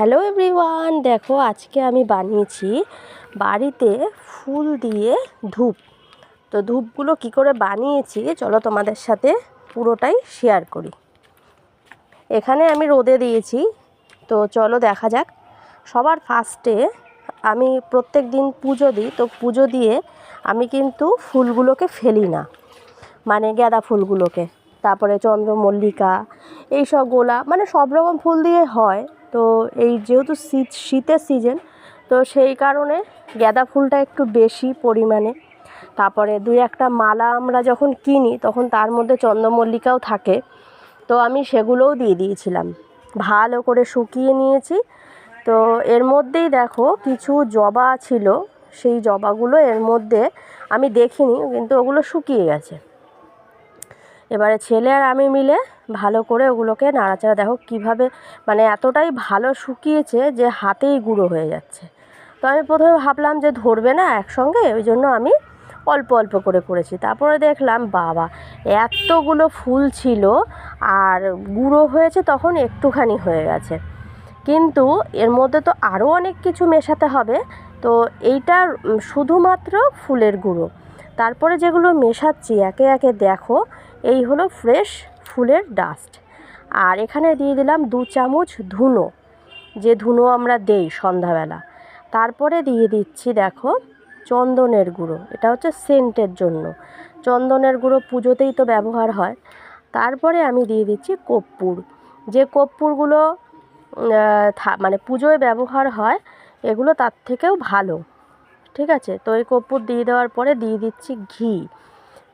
Hello everyone, দেখো আজকে আমি বানিয়েছি বাড়িতে ফুল দিয়ে ধূপ। তো ধূপগুলো কি করে বানিয়েছি চলো তোমাদের সাথে পুরোটাই শেয়ার করি। এখানে আমি রোদে দিয়েছি, তো চলো দেখা যাক। সবার ফার্স্টে আমি প্রত্যেক দিন পুজো দিই, তো পুজো দিয়ে আমি কিন্তু ফুলগুলোকে ফেলি না, মানে গাঁদা ফুলগুলোকে, তারপরে চন্দ্রমল্লিকা, এইসব গোলাপ, মানে সব রকম ফুল দিয়ে হয়। তো এই যেহেতু শীতের সিজন, তো সেই কারণে গাঁদা ফুলটা একটু বেশি পরিমাণে। তারপরে দুই একটা মালা আমরা যখন কিনি তখন তার মধ্যে চন্দ্রমল্লিকাও থাকে, তো আমি সেগুলোও দিয়ে দিয়েছিলাম। ভালো করে শুকিয়ে নিয়েছি। তো এর মধ্যেই দেখো কিছু জবা ছিল, সেই জবাগুলো এর মধ্যে আমি দেখিনি, কিন্তু ওগুলো শুকিয়ে গেছে। এবারে ছেলে আর আমি মিলে ভালো করে ওগুলোকে নাড়াচাড়া, দেখো কীভাবে, মানে এতটাই ভালো শুকিয়েছে যে হাতেই গুঁড়ো হয়ে যাচ্ছে। তো আমি প্রথমে ভাবলাম যে ধরবে না একসঙ্গে, ওই জন্য আমি অল্প অল্প করে করেছি। তারপরে দেখলাম বাবা, এতগুলো ফুল ছিল আর গুঁড়ো হয়েছে তখন একটুখানি হয়ে গেছে, কিন্তু এর মধ্যে তো আরও অনেক কিছু মেশাতে হবে। তো এইটা শুধুমাত্র ফুলের গুঁড়ো। তারপরে যেগুলো মেশাচ্ছি একে একে দেখো, এই হলো ফ্রেশ ফুলের ডাস্ট। আর এখানে দিয়ে দিলাম 2 চামচ ধুনো, যে ধুনো আমরা দেই সন্ধ্যাবেলা। তারপরে দিয়ে দিচ্ছি দেখো চন্দনের গুঁড়ো, এটা হচ্ছে সেন্টের জন্য। চন্দনের গুঁড়ো পুজোতেই তো ব্যবহার হয়। তারপরে আমি দিয়ে দিচ্ছি কর্পূর, যে কর্পূরগুলো মানে পুজোয় ব্যবহার হয়, এগুলো তার থেকেও ভালো, ঠিক আছে। তো এই কর্পূর দিয়ে দেওয়ার পরে দিয়ে দিচ্ছি ঘি।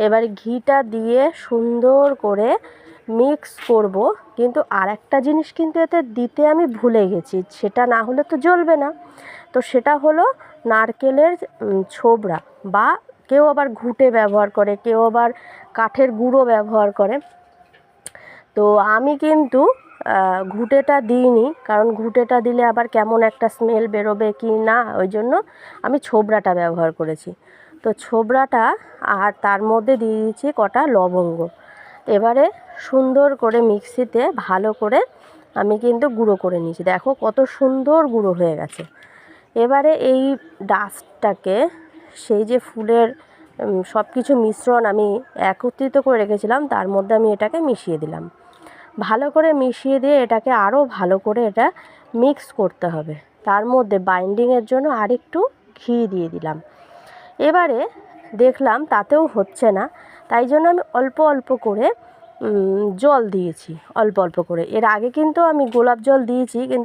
এবারে ঘিটা দিয়ে সুন্দর করে মিক্স করব। কিন্তু আর একটা জিনিস কিন্তু এতে দিতে আমি ভুলে গেছি, সেটা না হলে তো জ্বলবে না। তো সেটা হলো নারকেলের ছোবড়া, বা কেউ আবার ঘুঁটে ব্যবহার করে, কেউ আবার কাঠের গুঁড়ো ব্যবহার করে। তো আমি কিন্তু ঘুঁটেটা দিইনি, কারণ ঘুঁটেটা দিলে আবার কেমন একটা স্মেল বেরোবে কি না, ওই জন্য আমি ছোবড়াটা ব্যবহার করেছি। তো ছোবড়াটা, আর তার মধ্যে দিয়ে দিচ্ছি কটা লবঙ্গ। এবারে সুন্দর করে মিক্সিতে ভালো করে আমি কিন্তু গুঁড়ো করে নিয়েছি, দেখো কত সুন্দর গুঁড়ো হয়ে গেছে। এবারে এই ডাস্টটাকে, সেই যে ফুলের সব কিছু মিশ্রণ আমি একত্রিত করে রেখেছিলাম, তার মধ্যে আমি এটাকে মিশিয়ে দিলাম। ভালো করে মিশিয়ে দিয়ে এটাকে আরও ভালো করে এটা মিক্স করতে হবে। তার মধ্যে বাইন্ডিংয়ের জন্য আরেকটু ঘি দিয়ে দিলাম। এবারে দেখলাম তাতেও হচ্ছে না, তাই জন্য আমি অল্প অল্প করে জল দিয়েছি, অল্প অল্প করে। এর আগে কিন্তু আমি গোলাপ জল দিয়েছি, কিন্তু